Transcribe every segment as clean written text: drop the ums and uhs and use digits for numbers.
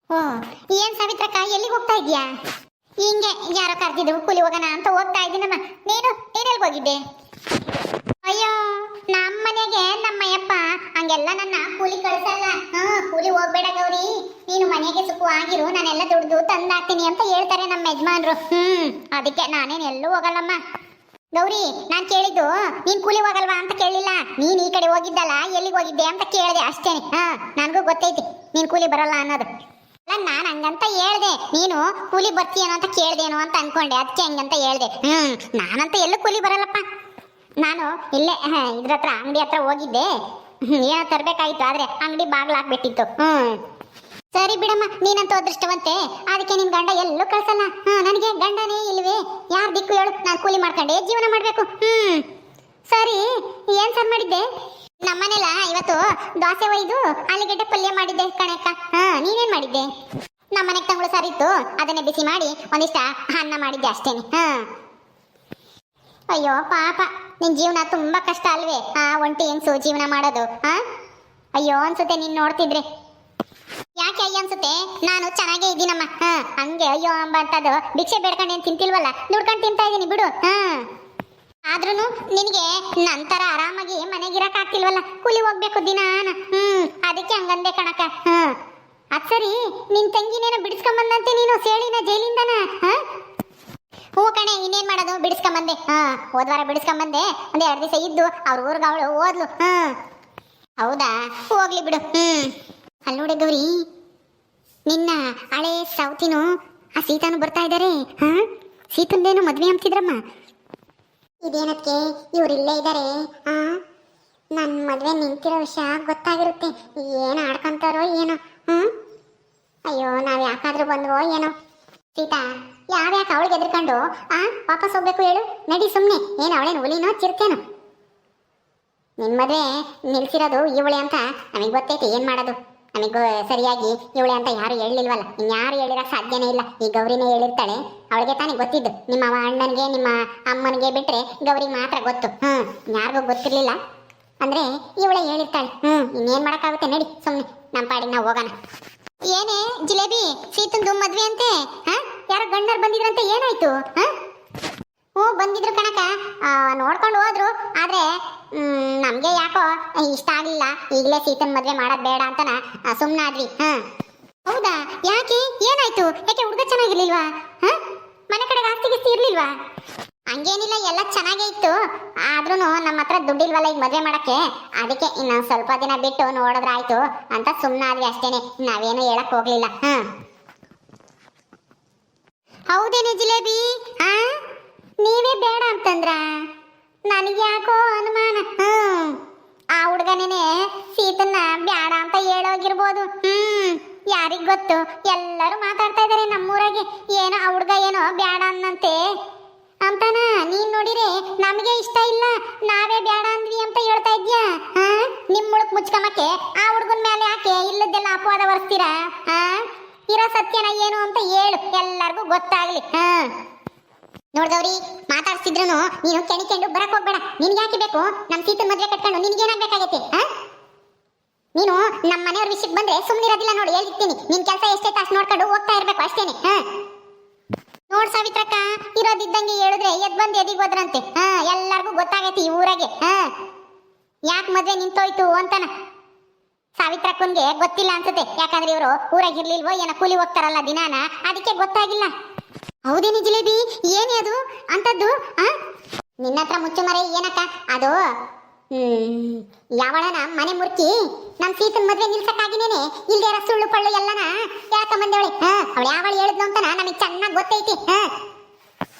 ಓ, ಏನ್ ಸಾವಿತ್ರಕ್ಕ ಎಲ್ಲಿಗೆ ಹೋಗ್ತಾ ಇದ್ಯಾ? ಹಿಂಗೆ ಯಾರೋ ಕರ್ತಿದ್ರು ಕೂಲಿ ಹೋಗೋಣ ಅಂತ ಹೋಗ್ತಾ ಇದ್ದೀನಮ್ಮ. ನೀನೆಲ್ಗೆ ಹೋಗಿದ್ದೆ? ಅಯ್ಯೋ, ನಮ್ಮ ಮನೆಗೆ ನಮ್ಮಯ್ಯಪ್ಪ ಹಂಗೆಲ್ಲ ನನ್ನ ಕೂಲಿ ಕಳ್ಸಲ್ಲ. ಕೂಲಿ ಹೋಗ್ಬೇಡ ಗೌರಿ, ನೀನು ಮನೆಗೆ ಸುಖವಾಗಿರು, ನಾನೆಲ್ಲ ದುಡ್ದು ತಂದಾಕ್ತೀನಿ ಅಂತ ಹೇಳ್ತಾರೆ ನಮ್ಮ ಯಜಮಾನ್ರು. ಅದಕ್ಕೆ ನಾನೇನು ಎಲ್ಲೂ ಹೋಗಲ್ಲಮ್ಮ. ಗೌರಿ, ನಾನ್ ಕೇಳಿದ್ದು ನೀನ್ ಕೂಲಿ ಹೋಗಲ್ವಾ ಅಂತ ಕೇಳಿಲ್ಲ. ನೀನ್ ಈ ಕಡೆ ಹೋಗಿದ್ದಲ್ಲ, ಎಲ್ಲಿಗೆ ಹೋಗಿದ್ದೆ ಅಂತ ಕೇಳಿದೆ ಅಷ್ಟೇನೆ. ನನಗೂ ಗೊತ್ತೈತಿ ನೀನ್ ಕೂಲಿ ಬರಲ್ಲ ಅನ್ನೋದು. ನಾನ್ ಹಂಗಂತ ಹೇಳ್ದೆ, ನೀನು ಕೂಲಿ ಬರ್ತೀಯನೋ ಅಂತ ಕೇಳ್ದೇನೋ ಅಂತ ಅನ್ಕೊಂಡೆ, ಅದಕ್ಕೆ ಹಂಗಂತ ಹೇಳ್ದೆ. ನಾನಂತ ಎಲ್ಲೂ ಕೂಲಿ ಬರಲ್ಲಪ್ಪ. ನಾನು ಇಲ್ಲೇ ಇದ್ರ ಹತ್ರ ಅಂಗಡಿ ಹತ್ರ ಹೋಗಿದ್ದೆ, ಏನೋ ತರ್ಬೇಕಾಗಿತ್ತು, ಆದ್ರೆ ಅಂಗಡಿ ಬಾಗ್ಲು ಹಾಕ್ಬಿಟ್ಟಿತ್ತು. ಸರಿ ಬಿಡಮ್ಮ, ನೀನಂತ ಅದೃಷ್ಟವಂತೆ, ಅದಕ್ಕೆ ನಿನ್ ಗಂಡ ಎಲ್ಲೂ ಕಳ್ಸಲ್ಲ. ನನಗೆ ಗಂಡನೇ ಇಲ್ವೇ, ಯಾರ್ ದಿಕ್ಕು ಹೇಳು? ನಾನು ಕೂಲಿ ಮಾಡ್ಕೊಂಡೆ ಜೀವನ ಮಾಡ್ಬೇಕು. ಸರಿ, ಏನ್ ಸರ್ ಮಾಡಿದ್ದೆ? ನಮ್ಮನೆಲ್ಲ ಇವತ್ತು ದೋಸೆ ಒಯ್ದು ಆಲೂಗೆಡ್ಡೆ ಪಲ್ಯ ಮಾಡಿದ್ದೆ ಕಣಕ್ಕ. ನೀನೇನ್ ಮಾಡಿದ್ದೆ? ನಮ್ಮನೆಗೆ ತಂಗಳು ಸಾರು ಇತ್ತು, ಅದನ್ನೇ ಬಿಸಿ ಮಾಡಿ ಒಂದಿಷ್ಟ ಅನ್ನ ಮಾಡಿದ್ದೆ ಅಷ್ಟೇನೆ. ಅಯ್ಯೋ ಪಾಪ, ನಿನ್ ಜೀವನ ತುಂಬಾ ಕಷ್ಟ ಅಲ್ವೇ? ಒಂಟಿ ಹೆಂಗ್ಸು ಜೀವನ ಮಾಡೋದು. ಅಯ್ಯೋ ಅನ್ಸುತ್ತೆ ನೀನ್ ನೋಡ್ತಿದ್ರೆ. ಯಾಕೆ ಅಯ್ಯ ಅನ್ಸುತ್ತೆ? ನಾನು ಚೆನ್ನಾಗೇ ಇದ್ದೀನಮ್ಮ. ಹಂಗೆ ಅಯ್ಯೋ ಅಂಬ ಅಂತದ್ದು ಭಿಕ್ಷೆ ಬೇಡ್ಕೊಂಡು ಏನ್ ತಿಂತಿಲ್ವಲ್ಲ, ದುಡ್ಕೊಂಡು ತಿಂತಾ ಇದೀನಿ ಬಿಡು. ಆದ್ರೂ ನಿನಗೆ ನಂತರ ಆರಾಮಾಗಿ ಮನೆಗಿರಕ್ ಆಗ್ತಿಲ್ವಲ್ಲ, ಕೂಲಿ ಹೋಗ್ಬೇಕು ದಿನಾನ. ಅದಕ್ಕೆ ಹಂಗಂದೆ ಕಣಕ. ಅದ್ ಸರಿ, ನಿನ್ ತಂಗಿನೇನೋ ಬಿಡಿಸ್ಕೊಂಬಂದಂತೆ ನೀನು ಸೇಳಿನ ಜೈಲಿಂದನ? ಹೂ ಕಣೆ, ಇನ್ನೇನ್ ಮಾಡೋದು, ಬಿಡಿಸ್ಕೊಂಬಂದೆ. ಹೋದ್ವಾರ ಬಿಡಿಸ್ಕೊಂಬಂದೆ, ಒಂದ್ 2 ದಿವಸ ಇದ್ದು ಅವ್ರ ಊರ್ಗ ಅವಳು ಹೋದ್ಲು. ಹೌದಾ, ಹೋಗ್ಲಿ ಬಿಡು. ಅಲ್ಲಿ ನೋಡಿ ಗೌರಿ, ನಿನ್ನ ಹಳೆ ಸೌತಿನು ಆ ಸೀತಾನು ಬರ್ತಾ ಇದ್ದಾರೆ. ಸೀತಂದೇನು ಮದ್ವೆ ಅಂತಿದ್ರಮ್ಮ. ಇದೇನಕ್ಕೆ ಇವ್ರು ಇಲ್ಲೇ ಇದ್ದಾರೆ? ನನ್ನ ಮದ್ವೆ ನಿಂತಿರೋ ವಿಷಯ ಗೊತ್ತಾಗಿರುತ್ತೆ, ಏನು ಆಡ್ಕೊಂತಾರೋ ಏನೋ. ಅಯ್ಯೋ, ನಾವ್ ಯಾಕಾದ್ರೂ ಬಂದ್ವೋ ಏನೋ. ಸೀತಾ, ಯಾವ್ಯಾಕೆ ಅವಳಿಗೆ ಎದ್ರಕೊಂಡು ವಾಪಸ್ ಹೋಗ್ಬೇಕು ಹೇಳು? ನಡಿ ಸುಮ್ನೆ, ಏನು ಅವಳೇನು ಹುಲಿನೋ ಚಿರ್ತೇನೋ? ನಿನ್ ಮದ್ವೆ ನಿಲ್ಸಿರೋದು ಇವಳೆ ಅಂತ ನಮಗೆ ಗೊತ್ತೈತಿ, ಏನ್ ಮಾಡೋದು? ನಮಗೂ ಸರಿಯಾಗಿ ಇವಳೆ ಅಂತ ಯಾರು ಹೇಳಿಲ್ವಲ್ಲ, ಇನ್ಯಾರು ಹೇಳಿರಕ್ಕೆ ಸಾಧ್ಯನೇ ಇಲ್ಲ. ಈ ಗೌರಿನೇ ಹೇಳಿರ್ತಾಳೆ, ಅವಳಿಗೆ ತಾನೇ ಗೊತ್ತಿದ್ದು. ನಿಮ್ಮ ಅಣ್ಣನಿಗೆ ನಿಮ್ಮ ಅಮ್ಮನಿಗೆ ಬಿಟ್ರೆ ಗೌರಿ ಮಾತ್ರ ಗೊತ್ತು. ಯಾರಿಗೂ ಗೊತ್ತಿರ್ಲಿಲ್ಲ ಅಂದ್ರೆ ಇವಳೆ ಹೇಳಿರ್ತಾಳೆ. ಇನ್ನೇನ್ ಮಾಡಕ್ಕಾಗುತ್ತೆ, ನಡಿ ಸುಮ್ನೆ ನಮ್ಮ ಪಾಡಿಗೆ ನಾವು ಹೋಗೋಣ. ಏನೇ ಜಿಲೇಬಿ, ಸೀತಂದು ಮದ್ವೆ ಅಂತೆ? ಯಾರೋ ಗಂಡರ್ ಬಂದಿದ್ರಂತೆ, ಏನಾಯ್ತು? ಬಂದಿದ್ರು ಕಣಕ, ನೋಡ್ಕೊಂಡು ಹೋದ್ರು. ಆದ್ರೆ ನಮ್ಗೆ ಯಾಕೋ ಇಷ್ಟ ಆಗ್ಲಿಲ್ಲ. ಈಗಲೇ ಸೀತನ್ ಮದ್ವೆ ಮಾಡೋದ್ ಬೇಡ ಅಂತನ ಸುಮ್ನಾದ್ವಿ. ಹೌದಾ, ಯಾಕೆ ಏನಾಯ್ತು? ಯಾಕೆ ಹುಡುಗ ಚೆನ್ನಾಗಿರ್ಲಿಲ್ವಾ? ಮನೆ ಕಡೆಗೆ ಆಸ್ತಿಗಿಸ್ತಿ ಇರ್ಲಿಲ್ವಾ? ಹಂಗೇನಿಲ್ಲ, ಎಲ್ಲ ಚೆನ್ನಾಗೇ ಇತ್ತು. ಆದ್ರೂ ನಮ್ಮ ಹತ್ರ ದುಡ್ಡಿಲ್ವಲ್ಲ ಈಗ ಮದ್ವೆ ಮಾಡಕ್ಕೆ, ಅದಕ್ಕೆ ಇನ್ನು ಸ್ವಲ್ಪ ದಿನ ಬಿಟ್ಟು ನೋಡಿದ್ರಾಯ್ತು ಅಂತ ಸುಮ್ನಾದ್ವಿ ಅಷ್ಟೇನೆ. ನಾವೇನು ಹೇಳಕ್ ಹೋಗ್ಲಿಲ್ಲ. ಹೌದೇನೆ ಜಿಲೇಬಿ, ನೀವೇ ಬೇಡ ಅಂತಂದ್ರ? ನನಗೆ ಯಾಕೋ ಅನುಮಾನ. ಆ ಹುಡುಗನೇನೆ ಸೀತನ್ನ ಬೇಡ ಅಂತ ಹೇಳೋಗಿರ್ಬೋದು. ಯಾರಿಗ್ ಗೊತ್ತು? ಎಲ್ಲರೂ ಮಾತಾಡ್ತಾ ಇದಾರೆ ನಮ್ಮೂರಾಗೆ, ಏನೋ ಆ ಹುಡುಗ ಏನೋ ಬೇಡ ಅನ್ನಂತೆ ಅಂತಾನ. ನೀನ್ ನೋಡಿರೆ ನಮಗೆ ಇಷ್ಟ ಇಲ್ಲ, ನಾವೇ ಬೇಡ ಅಂದ್ವಿ ಅಂತ ಹೇಳ್ತಾ ಇದ್ಯಾ? ನಿಮ್ ಮುಳುಕ್ ಮುಚ್ಕಮಕ್ಕೆ ಆ ಹುಡುಗನ ಮೇಲೆ ಯಾಕೆ ಇಲ್ಲದೆಲ್ಲ ಅಪವಾದ ಬರ್ಸ್ತೀರಾ? ಇರೋ ಸತ್ಯನ ಏನು ಅಂತ ಹೇಳು, ಎಲ್ಲರಿಗೂ ಗೊತ್ತಾಗ್ಲಿ. ನೋಡ್ದವ್ರಿ, ಮಾತಾಡ್ಸಿದ್ರು ನೀನು ಕೆಣಿಕೊಂಡು ಬರಕ್ ಹೋಗ್ಬೇಡ. ನಿನ್ಗೆ ಯಾಕೆ ಬೇಕು ನಮ್ ಸೀತನ್ ಮದ್ವೆ ಕಟ್ಕೊಂಡು? ನಿನ್ಗೇನಾಗ್ಬೇಕಾಗೈತೆ? ನೀನು ನಮ್ಮ ಮನೆಯವ್ರ ವಿಷಯಕ್ಕೆ ಬಂದ್ರೆ ಸುಮ್ನಿರೋದಿಲ್ಲ ನೋಡಿ, ಹೇಳಿರ್ತೀನಿ. ನಿನ್ ಕೆಲಸ ಎಷ್ಟೈತೆ ಅಷ್ಟು ನೋಡ್ಕೊಂಡು ಹೋಗ್ತಾ ಇರ್ಬೇಕು ಅಷ್ಟೇನೆ. ನೋಡ್ ಸಾವಿತ್ರಕ್ಕ, ಇರೋದಿದ್ದಂಗೆ ಹೇಳಿದ್ರೆ ಎದ್ ಬಂದು ಎದಿಗ್ ಹೋದ್ರಂತೆ. ಎಲ್ಲರಿಗೂ ಗೊತ್ತಾಗೈತಿ ಈ ಊರಾಗೆ ಯಾಕೆ ಮದ್ವೆ ನಿಂತೋಯ್ತು ಅಂತನ. ಸಾವಿತ್ರಕ್ಕನ್ಗೆ ಗೊತ್ತಿಲ್ಲ ಅನ್ಸುತ್ತೆ, ಯಾಕಂದ್ರೆ ಇವರು ಊರಾಗಿರ್ಲಿಲ್ವೋ ಏನೋ, ಕೂಲಿ ಹೋಗ್ತಾರಲ್ಲ ದಿನಾನ, ಅದಕ್ಕೆ ಗೊತ್ತಾಗಿಲ್ಲ. ಹೌದೇನಿ ಜಿಲೇಬಿ, ಏನೇ ಅದು ಅಂತದ್ದು? ನಿನ್ನ ಹತ್ರ ಮುಚ್ಚು ಮರೆ ಏನಕ್ಕ ಅದು? ಯಾವಳನ ಮನೆ ಮುರ್ಕಿ ನಮ್ ಸೀತನ್ ಮದ್ವೆ ನಿಲ್ಸಕ್ಕಾಗಿನೇನೆ ಇಲ್ದೇ ಸುಳ್ಳು ಪಳ್ಳು ಎಲ್ಲನ ಹೇಳ್ಕೊಂಬಂದೇವಳೆ. ಅವಳು ಯಾವಳು ಹೇಳಿದ್ನು ಅಂತ ನಮಗ್ ಚೆನ್ನಾಗ್ ಗೊತ್ತೈತಿ.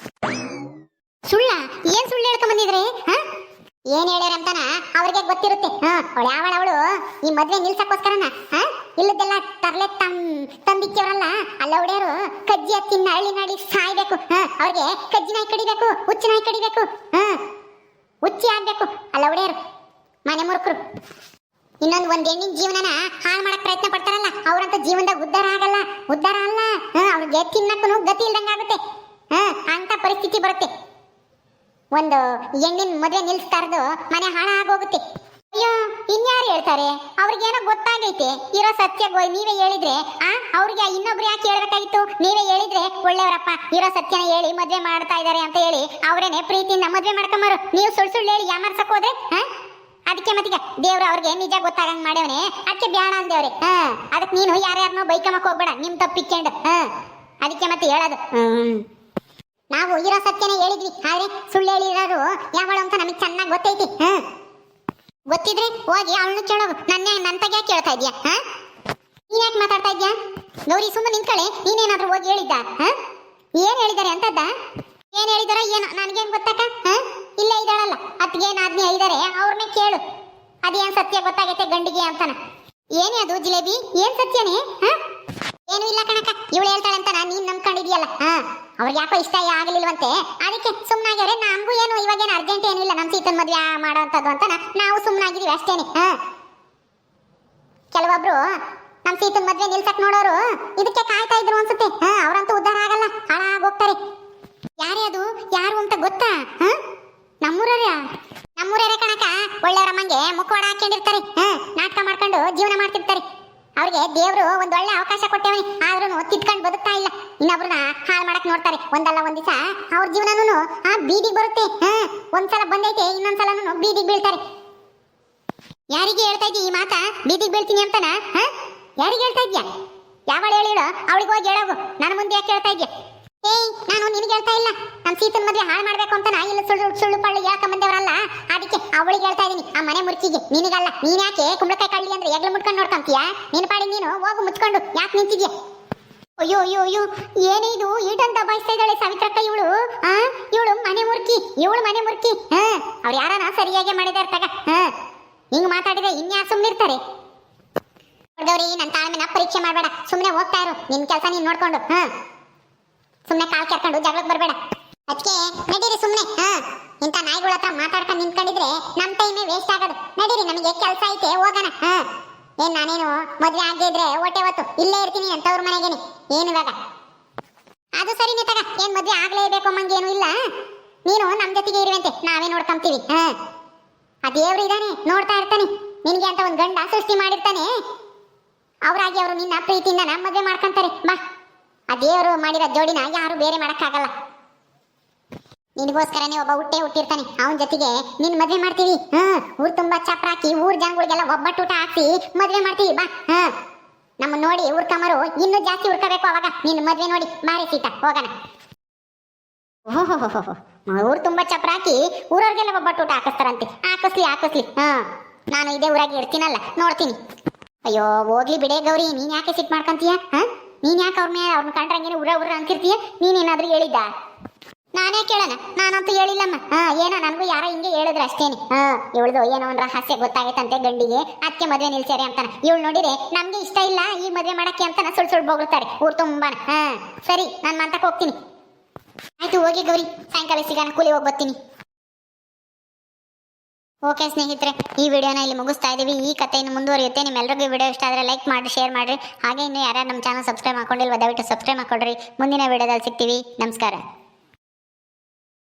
ಸುಳ್ಳ? ಏನ್ ಸುಳ್ಳು ಹೇಳ್ಕೊಂಬಂದಿದ್ರಿ? ಏನ್ ಹೇಳ್ಯಾರಂತಾನ ಅವ್ರಿಗೆ ಗೊತ್ತಿರುತ್ತೆ. ಅವಳು ಯಾವಳವಳು ಈ ಮದ್ವೆ ನಿಲ್ಸಕ್ಕೋಸ್ಕರನ ಇಲ್ಲದೆಲ್ಲ ತರ್ಲೆ ತಂದಿಕ್ಕವ್ರಲ್ಲ ಅಲ್ಲ ಹೊಡೆಯರು ಕಜ್ಜಿ ಹತ್ತಿನ ಹಳ್ಳಿ ನಾಡಿ ಸಾಯ್ಬೇಕು. ಅವ್ರಿಗೆ ಕಜ್ಜಿ ನಾಯಿ ಕಡಿಬೇಕು, ಹುಚ್ಚು ನಾಯಿ ಕಡಿಬೇಕು, ಹುಚ್ಚಿ ಆಗ್ಬೇಕು ಅಲ್ಲ ಹೊಡೆಯರು ಮನೆ ಮುರುಕರು. ಒಂದ್ ಹೆಣ್ಣಿನ ಜೀವನನ ಹಾಳು ಮಾಡಕ್ ಪ್ರಯತ್ನ ಪಡ್ತಾರಲ್ಲ, ಅವ್ರಂತ ಜೀವನದಾಗ ಉದ್ಧಾರ ಆಗಲ್ಲ, ಉದ್ಧಾರ ಅಲ್ಲ. ಅವ್ರಿಗೆ ತಿನ್ನಕ್ಕೂ ಗತಿ ಇಲ್ದಂಗಾಗುತ್ತೆ. ಅಂತ ಪರಿಸ್ಥಿತಿ ಬರುತ್ತೆ. ಒಂದು ಹೆಣ್ಣಿನ ಮದುವೆ ನಿಲ್ಲಿಸ್ತಾ ಇರೋದು ಮನೆ ಹಾಳಾಗೋಗುತ್ತೆ. ಅಯ್ಯೋ ಇನ್ಯಾರು ಹೇಳ್ತಾರೆ? ಅವ್ರಿಗೇನೋ ಗೊತ್ತಾಗೈತೆ ಇರೋ ಸತ್ಯ ನೀವೇ ಹೇಳಿದ್ರೆ ಅವ್ರಿಗೆ ಇನ್ನೊಬ್ರು ಯಾಕೆ ಹೇಳ್ಬೇಕಾಗಿತ್ತು? ನೀವೇ ಹೇಳಿದ್ರೆ ಒಳ್ಳೆಯವರಪ್ಪ, ಇರೋ ಸತ್ಯನ ಹೇಳಿ ಮದ್ವೆ ಮಾಡ್ತಾ ಇದಾರೆ ಅಂತ ಹೇಳಿ ಅವರೇನೆ ಪ್ರೀತಿಯಿಂದ ಮದ್ವೆ ಮಾಡ್ಕೊಂಬರು. ನೀವು ಸುಳ್ಳು ಹೇಳಿ ಯಾಮಾರ್ಸಕ್ ಹೋದ್ರೆ ಅದಕ್ಕೆ ಮತ್ತೀಗ ದೇವ್ರು ಅವ್ರಿಗೆ ನಿಜ ಗೊತ್ತಾಗಂಗ್ ಮಾಡ್ಯವನೆ, ಅದಕ್ಕೆ ಬ್ಯಾಡ ಅಂದೇವ್ರಿ. ಅದಕ್ಕೆ ನೀನು ಯಾರ್ಯಾರನೋ ಬೈಕಮಕ್ ಹೋಗ್ಬೇಡ, ನಿಮ್ ತಪ್ಪಿಕ್ಕೆಂಡು. ಅದಕ್ಕೆ ಮತ್ತೆ ಹೇಳೋದು ನಾವು ಇರೋ ಸತ್ಯನೇ ಹೇಳಿದ್ವಿ, ಆದ್ರೆ ಸುಳ್ಳು ಹೇಳಿರೋರು ಯಾವಳು ಅಂತ ನಮಗ್ ಚೆನ್ನಾಗಿ ಗೊತ್ತೈತಿ. ಗೊತ್ತಿದ್ರೆ ಹೋಗಿ ಅವಳನ್ನು ಕೇಳೋದು, ನಂತಾಗ ಕೇಳ್ತಾ ಇದ್ಯಾ? ನೀನ್ ಯಾಕೆ ಮಾತಾಡ್ತಾ ಇದ್ಯಾ? ಗೌರಿ ಸುಮ್ಮನೆ ನಿಂತ್ಕಳೆ. ನೀನೇನಾದ್ರೂ ಹೋಗಿ ಹೇಳಿದ್ದ? ಏನ್ ಹೇಳಿದಾರೆ ಅಂತದ್ದ? ಏನ್ ಹೇಳಿದಾರ ಏನೋ ನನ್ಗೇನ್ ಗೊತ್ತಕ್ಕ? ಇಲ್ಲೇ ಇದ್ದಾಳಲ್ಲ ಅತ್ಗೇನ್ ಆದ್ಮಿ ಹೇಳಿದಾರೆ, ಅವ್ರನ್ನೇ ಕೇಳು. ಅದೇನ್ ಸತ್ಯ ಗೊತ್ತಾಗೈತೆ ಗಂಡಿಗೆ ಅಂತಾನ. ಏನೇ ಅದು ಜಿಲೇಬಿ? ಏನ್ ಸತ್ಯನೇ? ಏನು ಇಲ್ಲ ಕಣಕ್ಕ, ಇವಳು ಹೇಳ್ತಾಳೆ ಅಂತ ನೀನ್ ನಂಬ್ಕೊಂಡಿದ್ಯಲ್ಲ. ಅವ್ರಿಗೆ ಯಾಕೋ ಇಷ್ಟ ಆಗಲಿಲ್ವಂತೆ, ಅದಕ್ಕೆ ಸುಮ್ನಾಗ್ಯಾರೆ. ನಮಗೂ ಏನು ಇವಾಗೇನು ಅರ್ಜೆಂಟ್ ಏನಿಲ್ಲ ನಮ್ ಸೀತನ್ ಮದ್ವೆ ಮಾಡೋಂಥದ್ದು ಅಂತ ನಾವು ಸುಮ್ನಾಗಿದೀವಿ ಅಷ್ಟೇನೆ. ಕೆಲವೊಬ್ರು ನಮ್ ಸೀತನ್ ಮದ್ವೆ ನಿಲ್ಸಕ್ ನೋಡೋರು ಇದಕ್ಕೆ ಕಾಯ್ತಾ ಇದ್ರು ಅನ್ಸುತ್ತೆ. ಅವ್ರಂತೂ ಉದ್ಧಾರ ಆಗಲ್ಲ, ಹಾಳಾಗೋಗ್ತಾರೆ. ಯಾರೇ ಅದು? ಯಾರು ಅಂತ ಗೊತ್ತಾ? ನಮ್ಮೂರೇ ಕಣಕ. ಒಳ್ಳೆಯವರಮ್ಮಂಗೆ ಮುಖವಾಡ ಹಾಕೊಂಡಿರ್ತಾರೆ, ನಾಟಕ ಮಾಡ್ಕೊಂಡು ಜೀವನ ಮಾಡ್ತಿರ್ತಾರೆ. ಅವ್ರಿಗೆ ದೇವ್ರು ಒಂದ್ ಒಳ್ಳೆ ಅವಕಾಶ ಕೊಟ್ಟೇವನಿ, ಆದ್ರೂ ತಿದ್ಕೊಂಡು ಬದುಕ್ತಾ ಇಲ್ಲ. ಇನ್ನೊಬ್ರನ್ನ ಹಾಳು ಮಾಡಕ್ ನೋಡ್ತಾರೆ. ಒಂದಲ್ಲ ಒಂದ್ ದಿವಸ ಅವ್ರ ಜೀವನನು ಬೀದಿಗೆ ಬರುತ್ತೆ. ಒಂದ್ಸಲ ಬಂದೈತೆ, ಇನ್ನೊಂದ್ಸಲನು ಬೀದಿಗೆ ಬೀಳ್ತಾರೆ. ಯಾರಿಗೆ ಹೇಳ್ತಾ ಇದ್ದಿ ಈ ಮಾತಾ? ಬೀದಿಗೆ ಬೀಳ್ತೀನಿ ಅಂತನ? ಯಾರಿಗೆ ಹೇಳ್ತಾ ಇದ್ಯಾ? ಯಾವಳು ಹೇಳಿಳು? ಅವಳಿಗೆ ಹೋಗಿ ಹೇಳೋಗು, ನನ್ನ ಮುಂದೆ ಯಾಕೆ ಹೇಳ್ತಾ ಇದ್ಯಾ? ನಾನು ನಿನಗೆ ಹೇಳ್ತಾ ಇಲ್ಲ, ನಮ್ ಸೀತನ್ ಮದ್ವೆ ಹಾಳು ಮಾಡ್ಬೇಕು ಅಂತ ಇಲ್ಲ ಸುಳ್ಳು ಪಳ್ಳು ಯಾಕಂಬಂದೇವರಲ್ಲ, ಅದಕ್ಕೆ ಅವಳಿಗೆ ಹೇಳ್ತಾ ಇದೀನಿ, ಆ ಮನೆ ಮುರ್ಚಿಗೆ. ನಿನಗಲ್ಲ. ನೀನ್ ಯಾಕೆ ಕುಂಬಳಕಾಯಿ ಕಳ್ಳಿ ಅಂದ್ರೆ ಎಗ್ಲು ಮುಟ್ಕೊಂಡು ನೋಡ್ಕೊಂತೀಯಾ? ನಿನ್ ಪಾಡಿ ನೀನು ಹೋಗು ಮುಚ್ಕೊಂಡು ಯಾಕೆ ನಿಂತಿದ್ಯಾ? ಅಯ್ಯೋ ಅಯ್ಯೋ ಅಯ್ಯೋ, ಏನೇ ಇದು? ಈಟಂತ ದಬಾಯಿಸ್ತಾ ಇದ್ದಾಳೆ ಸಾವಿತ್ರಕ್ಕ ಇವಳು. ಇವಳು ಮನೆ ಮುರ್ಕಿ. ಅವ್ರು ಯಾರನ ಸರಿಯಾಗಿ ಮಾಡಿದಾರ ತಗ. ಹಿಂಗ್ ಮಾತಾಡಿದ್ರೆ ಇನ್ಯಾ ಸುಮ್ನಿರ್ತಾರೆ? ನೋಡ್ದವ್ರಿ, ನನ್ನ ತಾಳ್ಮೆನ ಪರೀಕ್ಷೆ ಮಾಡ್ಬೇಡ, ಸುಮ್ನೆ ಹೋಗ್ತಾ ಇರು ನಿನ್ ಕೆಲಸ ನೀನ್ ನೋಡ್ಕೊಂಡು. ಸುಮ್ನೆ ಕಾಲ್ ಕೆರ್ಕೊಂಡು ಜಗಳಕ್ಕೆ ಬರ್ಬೇಡ. ಅದಕ್ಕೆ ನಡೀರಿ ಸುಮ್ನೆ. ಇಂಥ ನಾಯಿಗಳ ಹತ್ರ ಮಾತಾಡ್ಕೊಂಡು ನಿಂತ್ಕೊಂಡಿದ್ರೆ ನಮ್ ಟೈಮೇ ವೇಸ್ಟ್ ಆಗೋದು. ನಡೀರಿ, ನಮಗೆ ಕೆಲಸ ಐತೆ, ಹೋಗೋಣ. ಏನ್ ನಾನೇನು ಮದ್ವೆ ಆಗಿದ್ರೆ ಹೊಟ್ಟೆ ಹೊತ್ತು ಇಲ್ಲೇ ಇರ್ತೀನಿ ಅಂತವ್ರ ಮನೆಗೇನೆ. ಏನು ಇವಾಗ? ಅದು ಸರಿನೇ ತಗ, ಏನ್ ಮದ್ವೆ ಆಗ್ಲೇಬೇಕು ಅಮ್ಮಂಗೇನು ಇಲ್ಲ. ನೀನು ನಮ್ ಜೊತೆಗೆ ಇರುವಂತೆ, ನಾವೇ ನೋಡ್ಕೊಂತೀವಿ. ಆ ದೇವ್ರು ಇದಾನೆ, ನೋಡ್ತಾ ಇರ್ತಾನೆ. ನಿನ್ಗೆ ಅಂತ ಒಂದ್ ಗಂಡ ಸೃಷ್ಟಿ ಮಾಡಿರ್ತಾನೆ. ಅವ್ರಾಗಿ ಅವರು ನಿನ್ನ ಪ್ರೀತಿಯಿಂದ ಮದ್ವೆ ಮಾಡ್ಕೊಂತಾರೆ. ಬಾ, ಆ ದೇವರು ಮಾಡಿರೋ ಜೋಡಿನ ಯಾರು ಬೇರೆ ಮಾಡಕ್ಕಾಗಲ್ಲ. ನಿನಗೋಸ್ಕರನೇ ಒಬ್ಬ ಹುಟ್ಟಿರ್ತಾನೆ, ಅವನ ಜೊತೆಗೆ ನಿನ್ ಮದ್ವೆ ಮಾಡ್ತೀವಿ. ಊರ್ ತುಂಬಾ ಚಪ್ರ ಹಾಕಿ ಊರ್ ಜನಗಳಿಗೆಲ್ಲ ಒಬ್ಬಟ್ಟೂಟ ಹಾಕಿ ಮದ್ವೆ ಮಾಡ್ತೀವಿ. ಬಾ, ನಮ್ಮ ನೋಡಿ ಉರ್ಕಮರು ಇನ್ನೂ ಜಾಸ್ತಿ ಉರ್ಕಬೇಕು. ಅವಾಗ ನಿನ್ ಮದ್ವೆ ನೋಡಿ ಮಾರಿ ಸೀತಾ, ಹೋಗೋಣ. ಓಹೋ, ಊರ್ ತುಂಬಾ ಚಪ್ರ ಹಾಕಿ ಊರವ್ರಿಗೆಲ್ಲ ಒಬ್ಬಟ್ಟೂಟ ಹಾಕಿಸ್ತಾರಂತೆ. ಹಾಕಿಸ್ಲಿ. ನಾನು ಇದೇ ಊರಾಗಿ ಇರ್ತೀನಲ್ಲ, ನೋಡ್ತೀನಿ. ಅಯ್ಯೋ ಹೋಗ್ಲಿ ಬಿಡೇ ಗೌರಿ, ನೀನ್ ಯಾಕೆ ಸಿಟ್ ಮಾಡ್ಕೊಂತೀಯ? ನೀನ್ ಯಾಕೆ ಅವ್ರನ್ನ ಕಂಡ್ರಂಗೇನೆ ಉರ ಅಂತಿರ್ತೀಯ? ನೀನೇನಾದ್ರೂ ಹೇಳಿದ್ದ? ನಾನೇ ಕೇಳೋಣ? ನಾನಂತೂ ಹೇಳಿಲ್ಲಮ್ಮ. ಏನೋ ನನಗೂ ಯಾರೋ ಹಿಂಗೆ ಹೇಳಿದ್ರು ಅಷ್ಟೇನೆ. ಇವಳ್ದು ಏನೋ ಒಂದ್ ರಹಸ್ಯ ಗೊತ್ತಾಗೈತಂತೆ ಗಂಡಿಗೆ, ಅದಕ್ಕೆ ಮದ್ವೆ ನಿಲ್ಸ್ಯಾರೆ ಅಂತಾನ. ಇವಳು ನೋಡಿದ್ರೆ ನಮ್ಗೆ ಇಷ್ಟ ಇಲ್ಲ ಈ ಮದ್ವೆ ಮಾಡಕ್ಕೆ ಅಂತಾನ ಸುಳ್ಳು ಬೋಗಿರ್ತಾರೆ ಊರ್ ತುಂಬಾನ. ಸರಿ, ನಾನು ಮಂತಕ್ಕೆ ಹೋಗ್ತೀನಿ. ಆಯ್ತು, ಹೋಗಿ ಗೌರಿ, ಸಾಯಂಕಾಲ ಸಿಗೋಣ, ಕೂಲಿ ಹೋಗಿ ಬರ್ತೀನಿ. ಓಕೆ ಸ್ನೇಹಿತರೆ, ಈ ವಿಡಿಯೋನ ಇಲ್ಲಿ ಮುಗಿಸ್ತಾ ಇದೀವಿ. ಈ ಕಥೆಯನ್ನು ಮುಂದುವರಿಯುತ್ತೆ. ನಿಮ್ಮೆಲ್ಲರಿಗೂ ವಿಡಿಯೋ ಇಷ್ಟ ಆದರೆ ಲೈಕ್ ಮಾಡಿ, ಶೇರ್ ಮಾಡಿರಿ. ಹಾಗೆ ಇನ್ನು ಯಾರ್ಯಾರು ನಮ್ಮ ಚಾನಲ್ ಸಬ್ಸ್ಕ್ರೈಬ್ ಮಾಡ್ಕೊಂಡಿಲ್ವ ದಯವಿಟ್ಟು ಸಬ್ಸ್ಕ್ರೈಬ್ ಮಾಡ್ಕೊಡ್ರಿ. ಮುಂದಿನ ವಿಡಿಯೋದಲ್ಲಿ ಸಿಗ್ತೀವಿ. ನಮಸ್ಕಾರ.